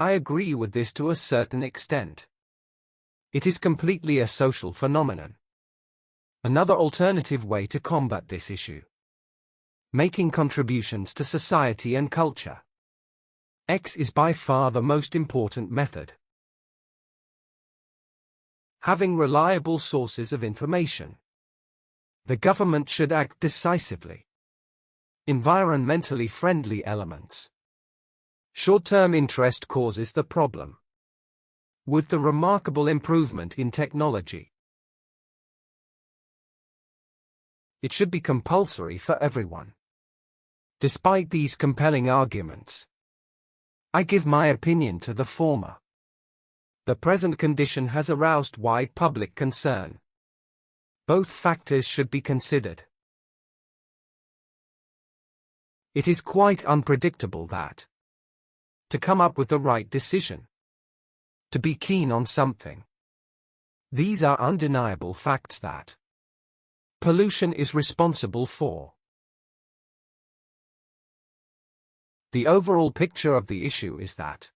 I agree with this to a certain extent. It is completely a social phenomenon. Another alternative way to combat this issue: making contributions to society and culture. X is by far the most important method. Having reliable sources of information. The government should act decisively. Environmentally friendly elements. Short-term interest causes the problem. With the remarkable improvement in technology, it should be compulsory for everyone. Despite these compelling arguments, I give my opinion to the former. The present condition has aroused wide public concern. Both factors should be considered. It is quite unpredictable that to come up with the right decision, to be keen on something. These are undeniable facts that pollution is responsible for. The overall picture of the issue is that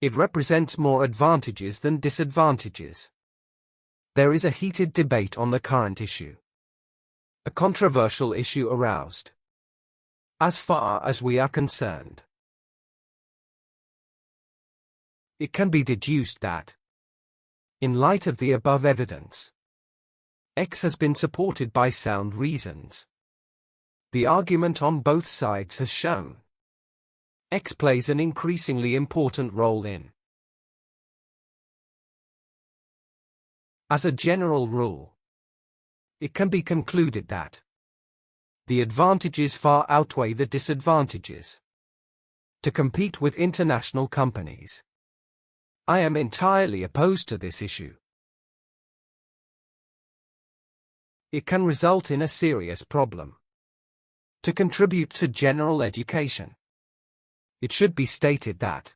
it represents more advantages than disadvantages. There is a heated debate on the current issue. A controversial issue aroused. As far as we are concerned, it can be deduced that, in light of the above evidence, X has been supported by sound reasons. The argument on both sides has shown X plays an increasingly important role in. As a general rule, it can be concluded that the advantages far outweigh the disadvantages. To compete with international companies, I am entirely opposed to this issue. It can result in a serious problem. To contribute to general education, it should be stated that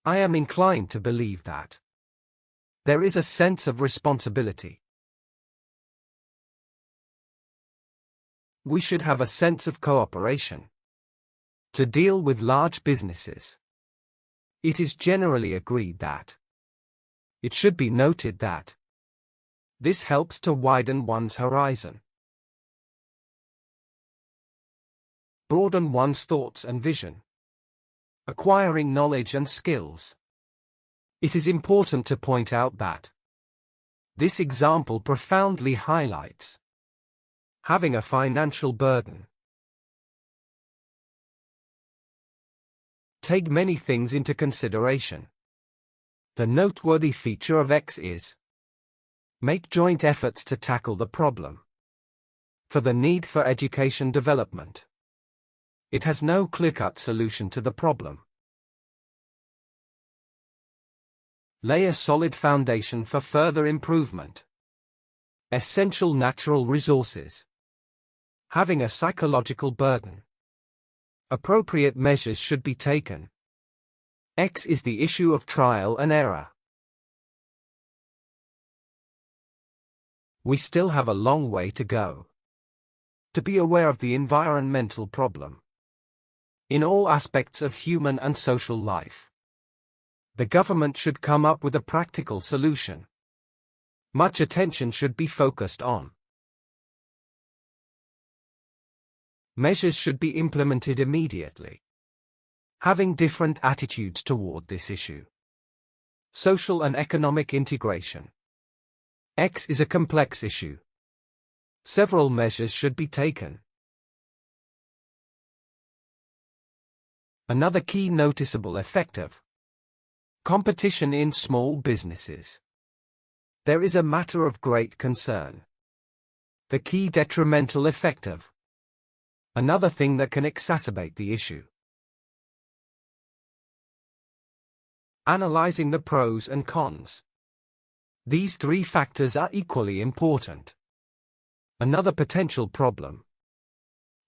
I am inclined to believe that there is a sense of responsibility. We should have a sense of cooperation to deal with large businesses. It is generally agreed that it should be noted that this helps to widen one's horizon, broaden one's thoughts and vision, acquiring knowledge and skills. It is important to point out that this example profoundly highlights having a financial burden. Take many things into consideration. The noteworthy feature of X is make joint efforts to tackle the problem. For the need for education development, it has no clear-cut solution to the problem. Lay a solid foundation for further improvement. Essential natural resources. Having a psychological burden. Appropriate measures should be taken. X is the issue of trial and error. We still have a long way to go. To be aware of the environmental problem in all aspects of human and social life, the government should come up with a practical solution. Much attention should be focused on. Measures should be implemented immediately. Having different attitudes toward this issue. Social and economic integration. X is a complex issue. Several measures should be taken. Another key noticeable effect of competition in small businesses. There is a matter of great concern. The key detrimental effect of another thing that can exacerbate the issue. Analyzing the pros and cons. These three factors are equally important. Another potential problem.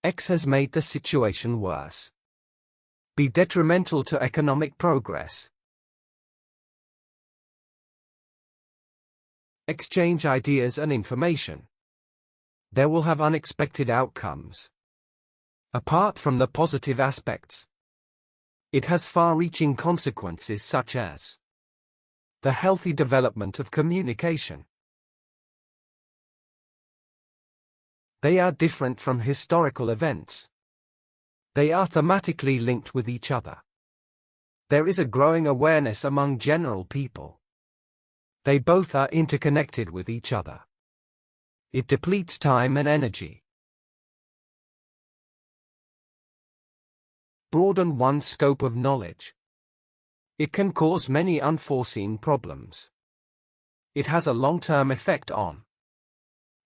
X has made the situation worse. Be detrimental to economic progress. Exchange ideas and information. There will have unexpected outcomes. Apart from the positive aspects, It has far-reaching consequences such as the healthy development of communication. They are different from historical events. They are thematically linked with each other. There is a growing awareness among general people. They both are interconnected with each other. It depletes time and energy. Broaden one's scope of knowledge. It can cause many unforeseen problems. It has a long-term effect on.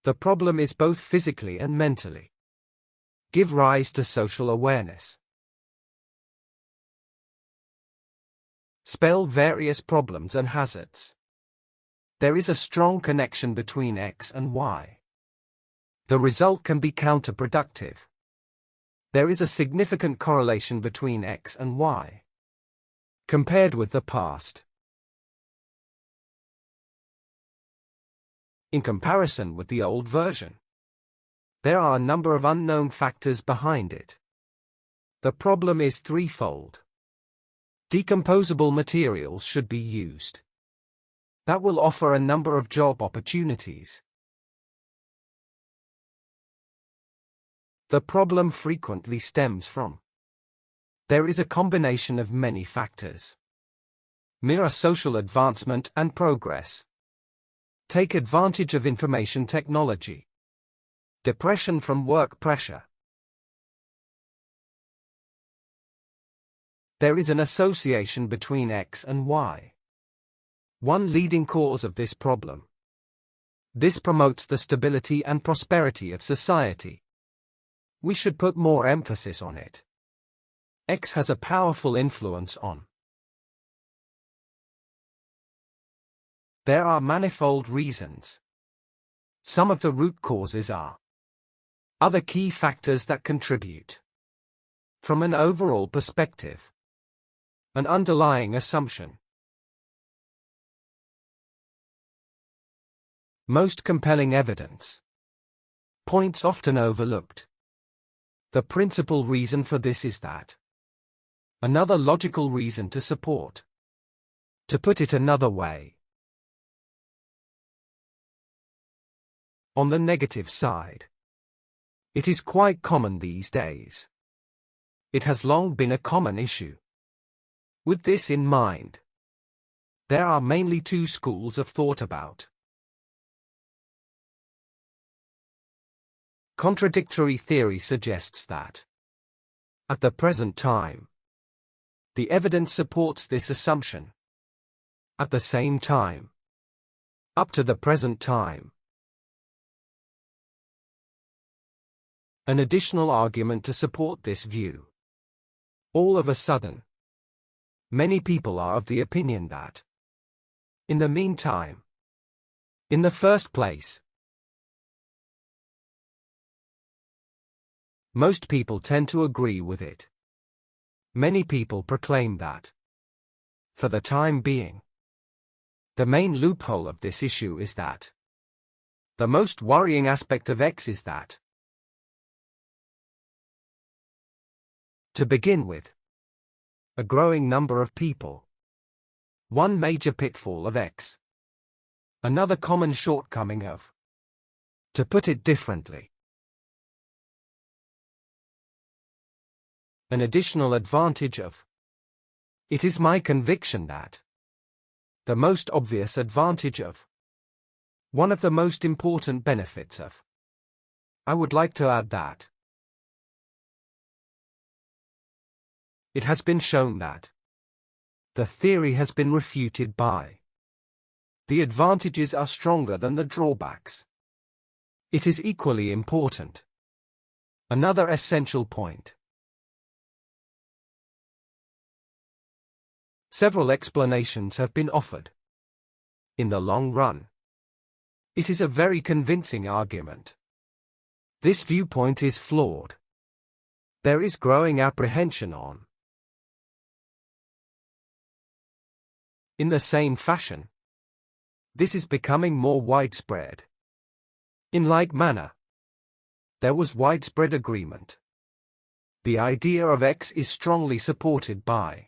The problem is both physically and mentally. Give rise to social awareness. Spell various problems and hazards. There is a strong connection between X and Y. The result can be counterproductive. There is a significant correlation between X and Y. Compared with the past. In comparison with the old version. There are a number of unknown factors behind it. The problem is threefold. Decomposable materials should be used. That will offer a number of job opportunities. The problem frequently stems from. There is a combination of many factors. Mirror social advancement and progress. Take advantage of information technology. Depression from work pressure. There is an association between X and Y. One leading cause of this problem. This promotes the stability and prosperity of society. We should put more emphasis on it. X has a powerful influence on. There are manifold reasons. Some of the root causes are. Other key factors that contribute. From an overall perspective. An underlying assumption. Most compelling evidence. Points often overlooked. The principal reason for this is that. Another logical reason to support. To put it another way. On the negative side. It is quite common these days. It has long been a common issue. With this in mind, there are mainly two schools of thought about. Contradictory theory suggests that, at the present time, the evidence supports this assumption. At the same time, up to the present time, an additional argument to support this view. All of a sudden, many people are of the opinion that, in the meantime, in the first place, most people tend to agree with it. Many people proclaim that, for the time being, the main loophole of this issue is that, the most worrying aspect of X is that, to begin with, a growing number of people. One major pitfall of X. Another common shortcoming of. To put it differently. An additional advantage of. It is my conviction that. The most obvious advantage of. One of the most important benefits of. I would like to add that. It has been shown that the theory has been refuted by the advantages are stronger than the drawbacks. It is equally important. Another essential point. Several explanations have been offered. In the long run, it is a very convincing argument. This viewpoint is flawed. There is growing apprehension on. In the same fashion, this is becoming more widespread. In like manner, there was widespread agreement The idea of X is strongly supported by.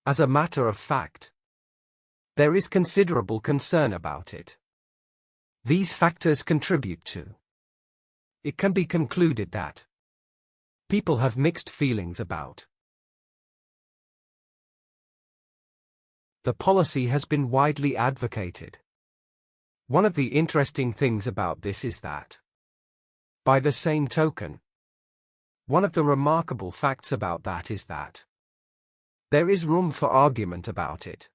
As a matter of fact, there is considerable concern about it. These factors contribute to. It can be concluded that people have mixed feelings about. The policy has been widely advocated. One of the interesting things about this is that, by the same token, one of the remarkable facts about that is that there is room for argument about it.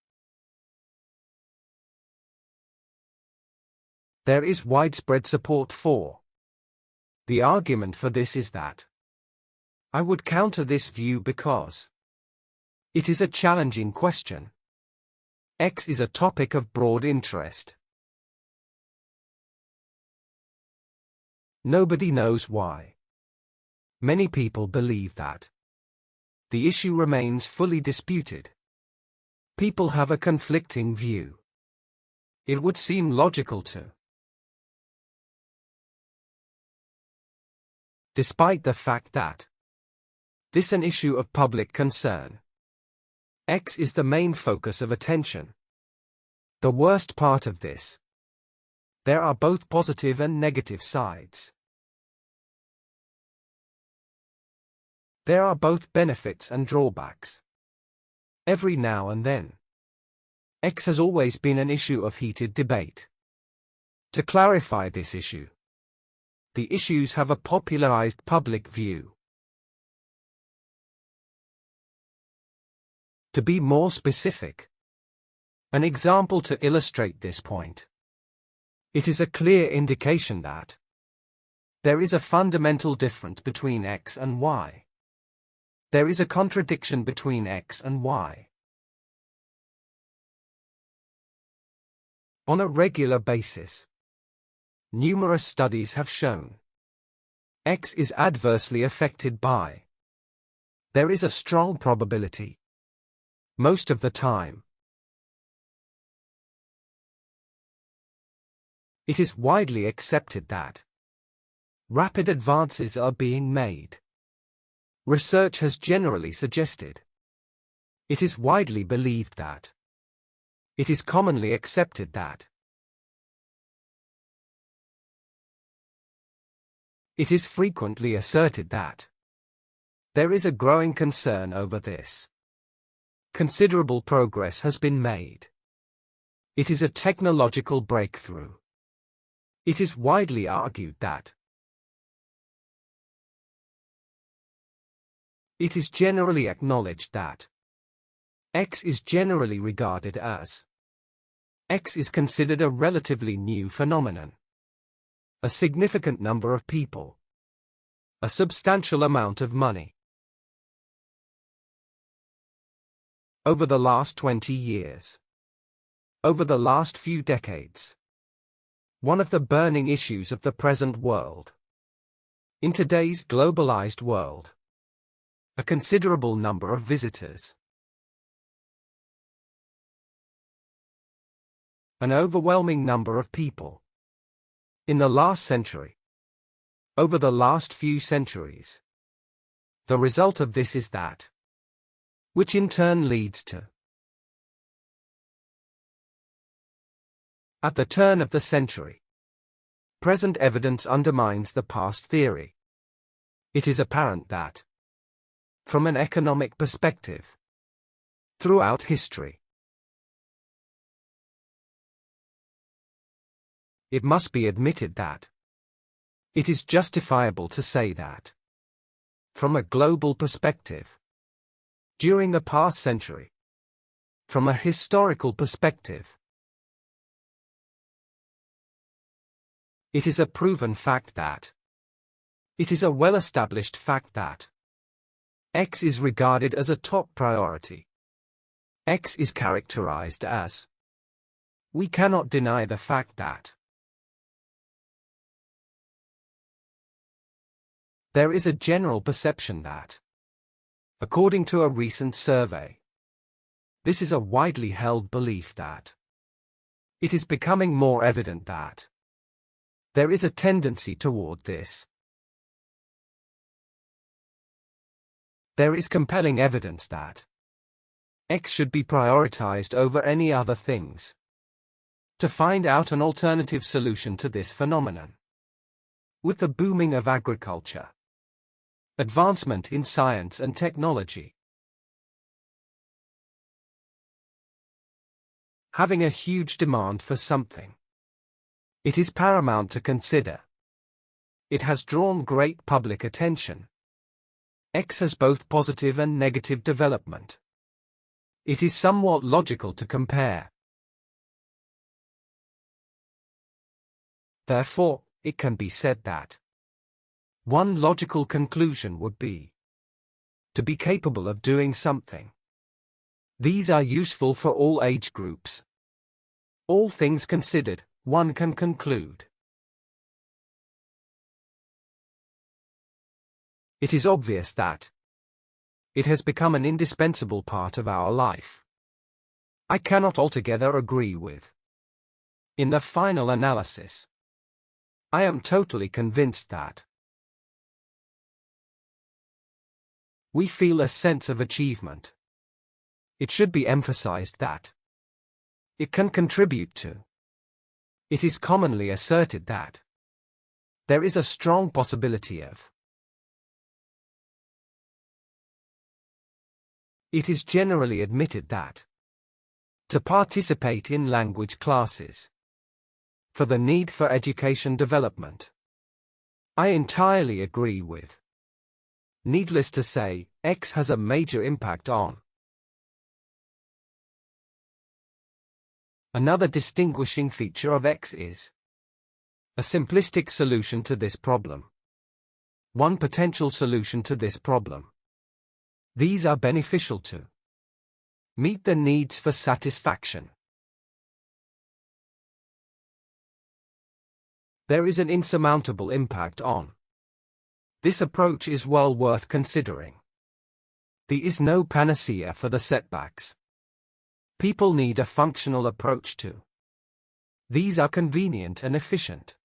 There is widespread support for. The argument for this is that I would counter this view because it is a challenging question. X is a topic of broad interest. Nobody knows why. Many people believe that the issue remains fully disputed. People have a conflicting view. It would seem logical to. Despite the fact that this is an issue of public concern, X is the main focus of attention. The worst part of this. There are both positive and negative sides. There are both benefits and drawbacks. Every now and then, X has always been an issue of heated debate. To clarify this issue, the issues have a popularized public view. To be more specific, an example to illustrate this point. It is a clear indication that there is a fundamental difference between X and Y. There is a contradiction between X and Y. On a regular basis, numerous studies have shown X is adversely affected by. There is a strong probability. Most of the time, it is widely accepted that rapid advances are being made. Research has generally suggested. It is widely believed that. It is commonly accepted that. It is frequently asserted that there is a growing concern over this. Considerable progress has been made. It is a technological breakthrough. It is widely argued that it is generally acknowledged that X is generally regarded as. X is considered a relatively new phenomenon. A significant number of people. A substantial amount of money. Over the last 20 years. Over the last few decades. One of the burning issues of the present world. In today's globalized world. A considerable number of visitors. An overwhelming number of people. In the last century. Over the last few centuries. The result of this is that. Which in turn leads to. At the turn of the century. Present evidence undermines the past theory. It is apparent that. From an economic perspective. Throughout history. It must be admitted that. It is justifiable to say that. From a global perspective. During the past century. From a historical perspective. It is a proven fact that. It is a well-established fact that. X is regarded as a top priority. X is characterized as. We cannot deny the fact that. There is a general perception that. According to a recent survey. This is a widely held belief that. It is becoming more evident that. There is a tendency toward this. There is compelling evidence that X should be prioritized over any other things. To find out an alternative solution to this phenomenon. With the booming of agriculture, advancement in science and technology, having a huge demand for something, it is paramount to consider. It has drawn great public attention. X has both positive and negative development. It is somewhat logical to compare. Therefore, it can be said that one logical conclusion would be to be capable of doing something. These are useful for all age groups. All things considered, one can conclude. It is obvious that it has become an indispensable part of our life. I cannot altogether agree with. In the final analysis, I am totally convinced that we feel a sense of achievement. It should be emphasized that it can contribute to. It is commonly asserted that there is a strong possibility of. It is generally admitted that to participate in language classes for the need for education development. I entirely agree with. Needless to say, X has a major impact on. Another distinguishing feature of X is a simplistic solution to this problem. One potential solution to this problem. These are beneficial to meet the needs for satisfaction. There is an insurmountable impact on. This approach is well worth considering. There is no panacea for the setbacks. People need a functional approach to. These are convenient and efficient.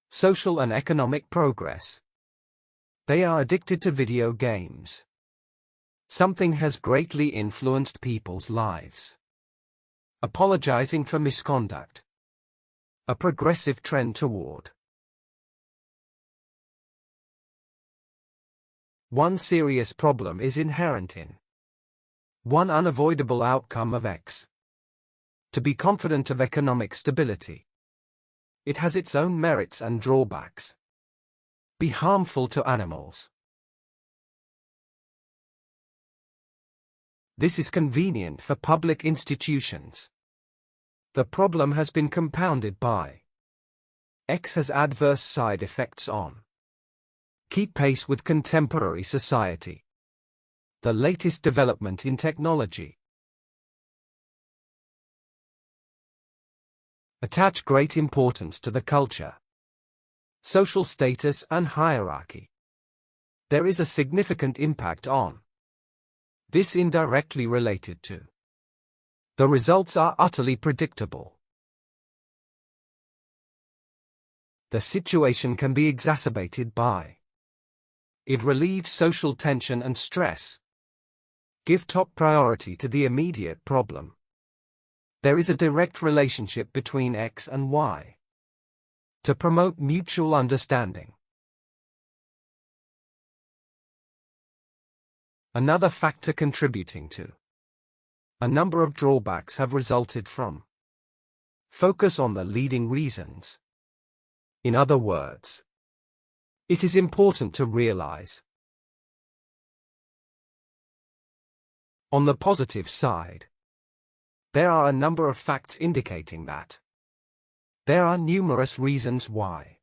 Social and economic progress. They are addicted to video games. Something has greatly influenced people's lives. Apologizing for misconduct. A progressive trend toward. One serious problem is inherent in. One unavoidable outcome of X. To be confident of economic stability. It has its own merits and drawbacks. Be harmful to animals. This is convenient for public institutions. The problem has been compounded by X has adverse side effects on. Keep pace with contemporary society. The latest development in technology. Attach great importance to the culture, social status and hierarchy. There is a significant impact on. This indirectly related to. The results are utterly predictable. The situation can be exacerbated by. It relieves social tension and stress. Give top priority to the immediate problem. There is a direct relationship between X and Y. To promote mutual understanding. Another factor contributing to. A number of drawbacks have resulted from. Focus on the leading reasons. In other words, it is important to realize. On the positive side, there are a number of facts indicating that. There are numerous reasons why.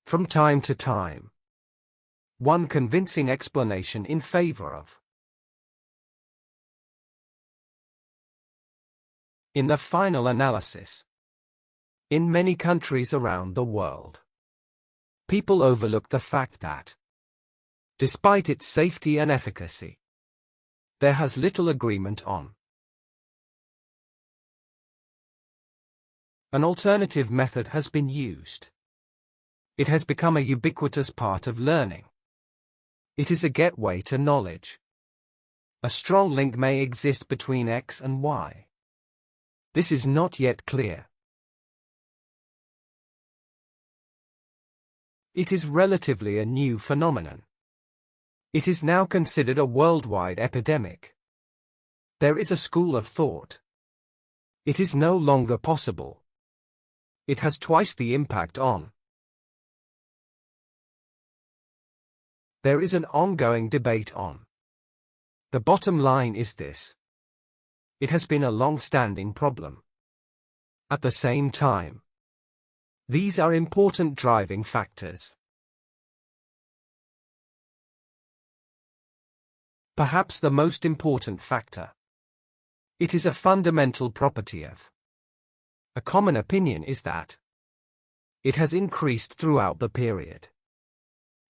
From time to time. One convincing explanation in favor of. In the final analysis. In many countries around the world. People overlook the fact that, despite its safety and efficacy, there has little agreement on. An alternative method has been used. It has become a ubiquitous part of learning. It is a gateway to knowledge. A strong link may exist between X and Y. This is not yet clear. It is relatively a new phenomenon. It is now considered a worldwide epidemic. There is a school of thought. It is no longer possible. It has twice the impact on. There is an ongoing debate on. The bottom line is this. It has been a long-standing problem. At the same time, these are important driving factors. Perhaps the most important factor. It is a fundamental property of. A common opinion is that it has increased throughout the period.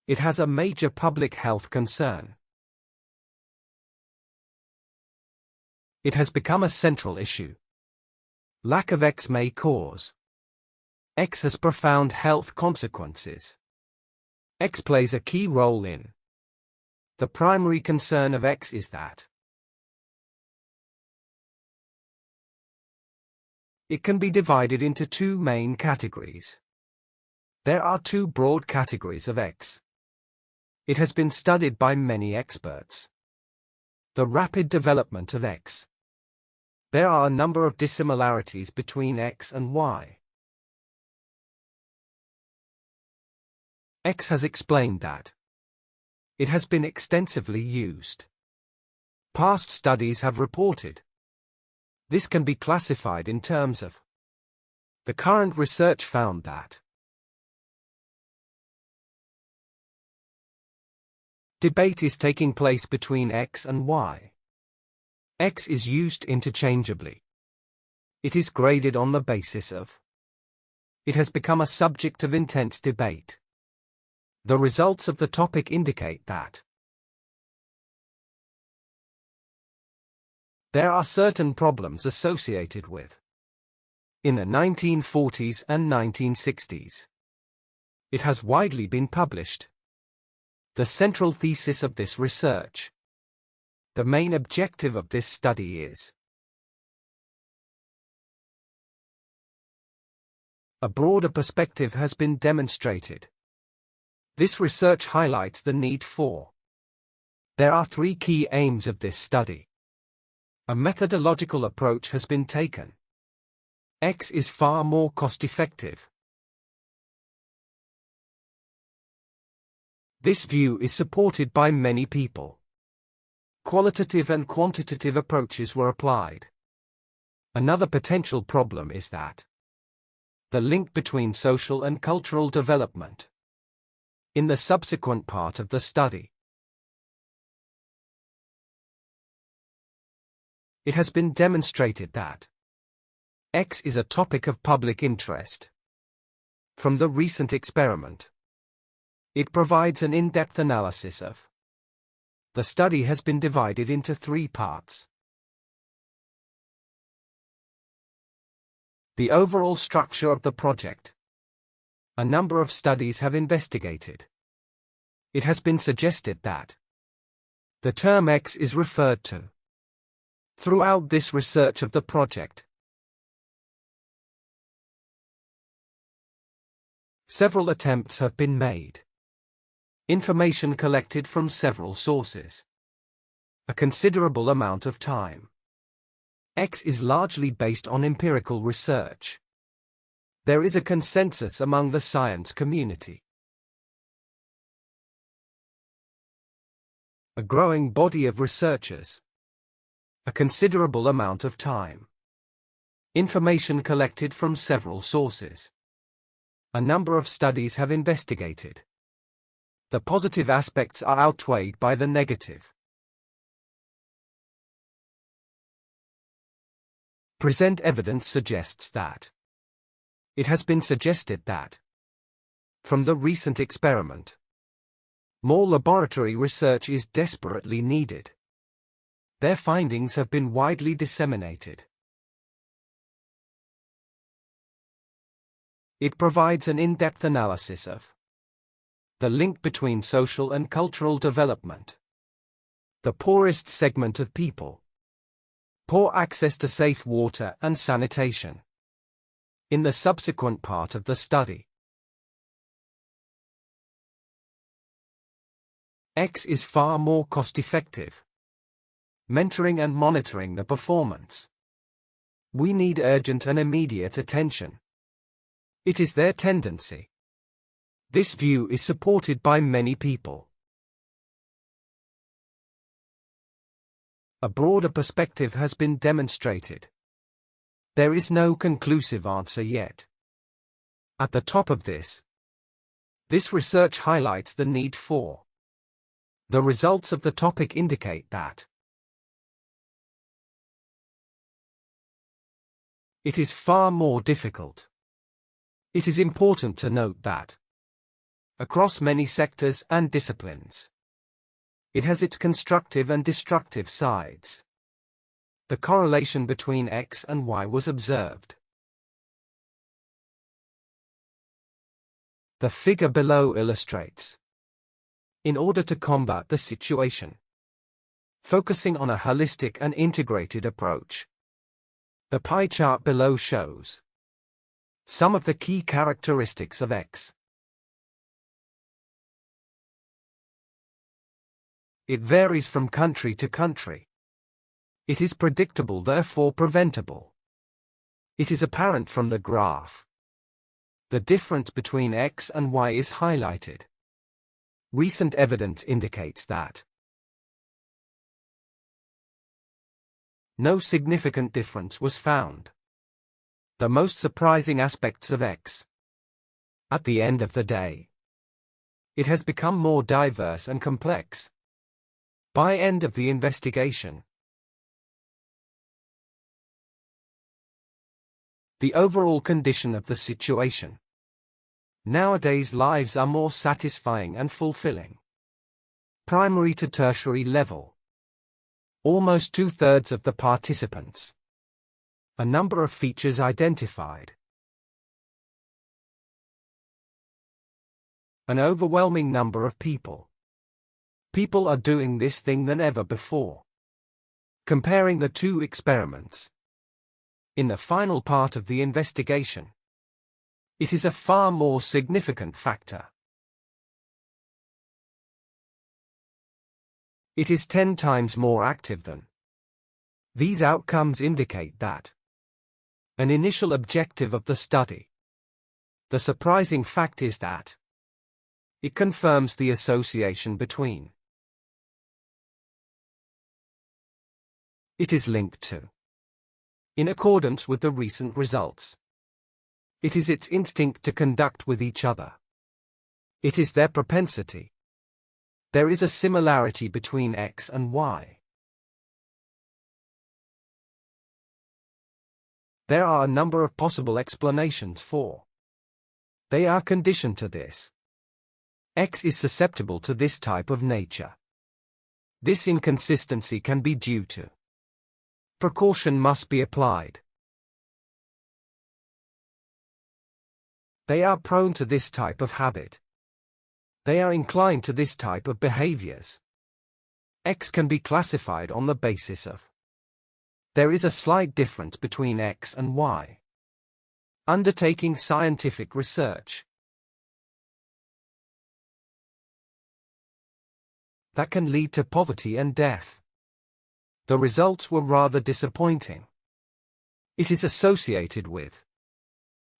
It has a major public health concern. It has become a central issue. Lack of X may cause. X has profound health consequences. X plays a key role in. The primary concern of X is that it can be divided into two main categories. There are two broad categories of X. It has been studied by many experts. The rapid development of X. There are a number of dissimilarities between X and Y. X has explained that it has been extensively used. Past studies have reported. This can be classified in terms of. The current research found that debate is taking place between X and Y. X is used interchangeably. It is graded on the basis of. It has become a subject of intense debate. The results of the topic indicate that there are certain problems associated with. In the 1940s and 1960s, it has widely been published. The central thesis of this research. The main objective of this study is a broader perspective has been demonstrated. This research highlights the need for. There are three key aims of this study. A methodological approach has been taken. X is far more cost-effective. This view is supported by many people. Qualitative and quantitative approaches were applied. Another potential problem is that the link between social and cultural development. In the subsequent part of the study, it has been demonstrated that X is a topic of public interest. From the recent experiment, it provides an in-depth analysis of. The study has been divided into three parts. The overall structure of the project. A number of studies have investigated. It has been suggested that the term X is referred to throughout this research of the project. Several attempts have been made. Information collected from several sources. A considerable amount of time. X is largely based on empirical research. There is a consensus among the science community. A growing body of researchers. A considerable amount of time. Information collected from several sources. A number of studies have investigated. The positive aspects are outweighed by the negative. Present evidence suggests that. It has been suggested that. From the recent experiment, more laboratory research is desperately needed. Their findings have been widely disseminated. It provides an in-depth analysis of the link between social and cultural development. The poorest segment of people. Poor access to safe water and sanitation. In the subsequent part of the study, X is far more cost-effective. Mentoring and monitoring the performance. We need urgent and immediate attention. It is their tendency. This view is supported by many people. A broader perspective has been demonstrated. There is no conclusive answer yet. At the top of this research highlights the need for. The results of the topic indicate that it is far more difficult. It is important to note that across many sectors and disciplines, it has its constructive and destructive sides. The correlation between X and Y was observed. The figure below illustrates. In order to combat the situation, focusing on a holistic and integrated approach, the pie chart below shows some of the key characteristics of X. It varies from country to country. It is predictable, therefore preventable. It is apparent from the graph. The difference between X and Y is highlighted. Recent evidence indicates that no significant difference was found. The most surprising aspects of X. At the end of the day, it has become more diverse and complex. By end of the investigation, the overall condition of the situation. Nowadays lives are more satisfying and fulfilling. Primary to tertiary level. Almost 2/3 of the participants. A number of features identified. An overwhelming number of people. People are doing this thing than ever before. Comparing the two experiments. In the final part of the investigation, it is a far more significant factor. It is 10 times more active than. These outcomes indicate that an initial objective of the study. The surprising fact is that it confirms the association between. It is linked to. In accordance with the recent results. It is its instinct to conduct with each other. It is their propensity. There is a similarity between X and Y. There are a number of possible explanations for. They are conditioned to this. X is susceptible to this type of nature. This inconsistency can be due to. Precaution must be applied. They are prone to this type of habit. They are inclined to this type of behaviors. X can be classified on the basis of. There is a slight difference between X and Y. Undertaking scientific research. That can lead to poverty and death. The results were rather disappointing. It is associated with.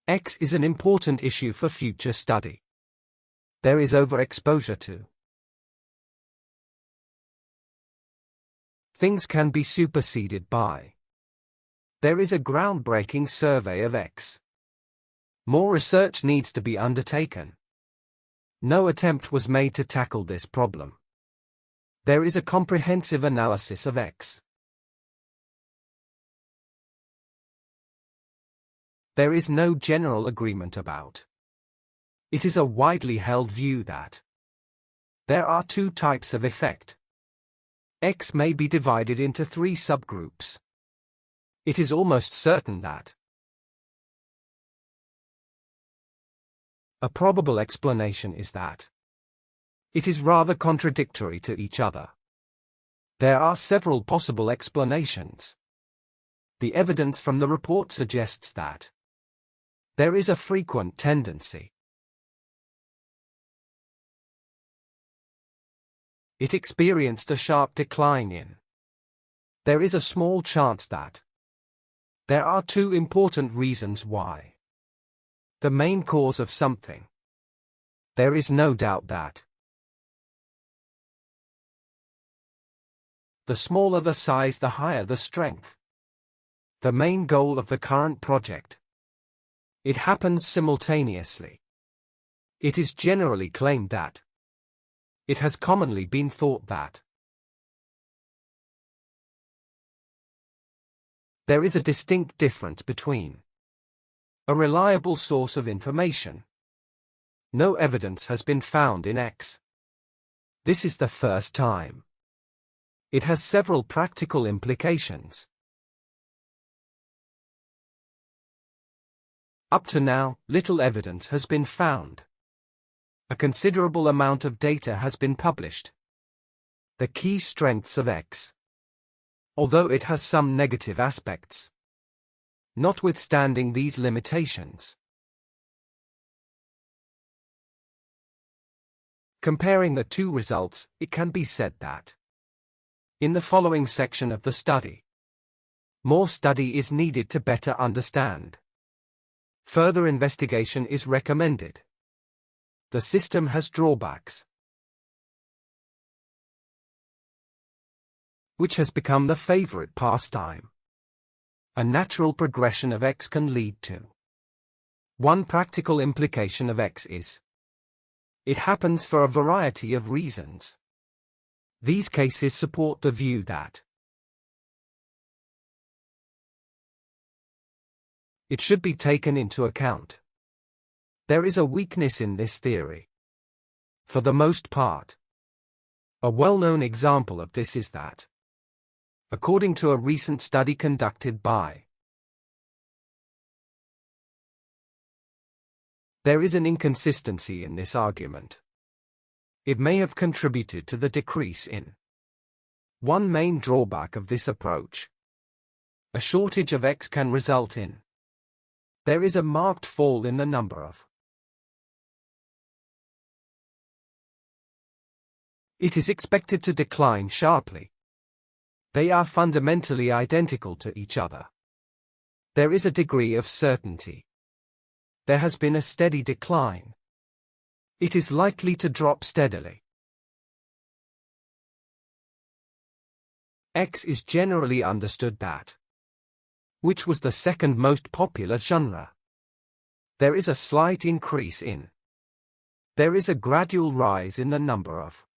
X is an important issue for future study. There is overexposure to. Things can be superseded by. There is a groundbreaking survey of X. More research needs to be undertaken. No attempt was made to tackle this problem. There is a comprehensive analysis of X. There is no general agreement about. It is a widely held view that there are two types of effect. X may be divided into 3 subgroups. It is almost certain that A probable explanation is that it is rather contradictory to each other. There are several possible explanations. The evidence from the report suggests that there is a frequent tendency. It experienced a sharp decline in. There is a small chance that. There are two important reasons why. The main cause of something. There is no doubt that. The smaller the size, the higher the strength. The main goal of the current project. It happens simultaneously. It is generally claimed that. It has commonly been thought that. There is a distinct difference between a reliable source of information. No evidence has been found in X. This is the first time. It has several practical implications. Up to now, little evidence has been found. A considerable amount of data has been published. The key strengths of X. Although it has some negative aspects. Notwithstanding these limitations. Comparing the two results, it can be said that in the following section of the study, more study is needed to better understand. Further investigation is recommended. The system has drawbacks, which has become the favorite pastime. A natural progression of X can lead to. One practical implication of X is it happens for a variety of reasons. These cases support the view that it should be taken into account. There is a weakness in this theory. For the most part. A well-known example of this is that, according to a recent study conducted by, there is an inconsistency in this argument. It may have contributed to the decrease in. One main drawback of this approach. A shortage of X can result in. There is a marked fall in the number of. It is expected to decline sharply. They are fundamentally identical to each other. There is a degree of certainty. There has been a steady decline. It is likely to drop steadily. X is generally understood that. Which was the second most popular genre. There is a slight increase in. There is a gradual rise in the number of.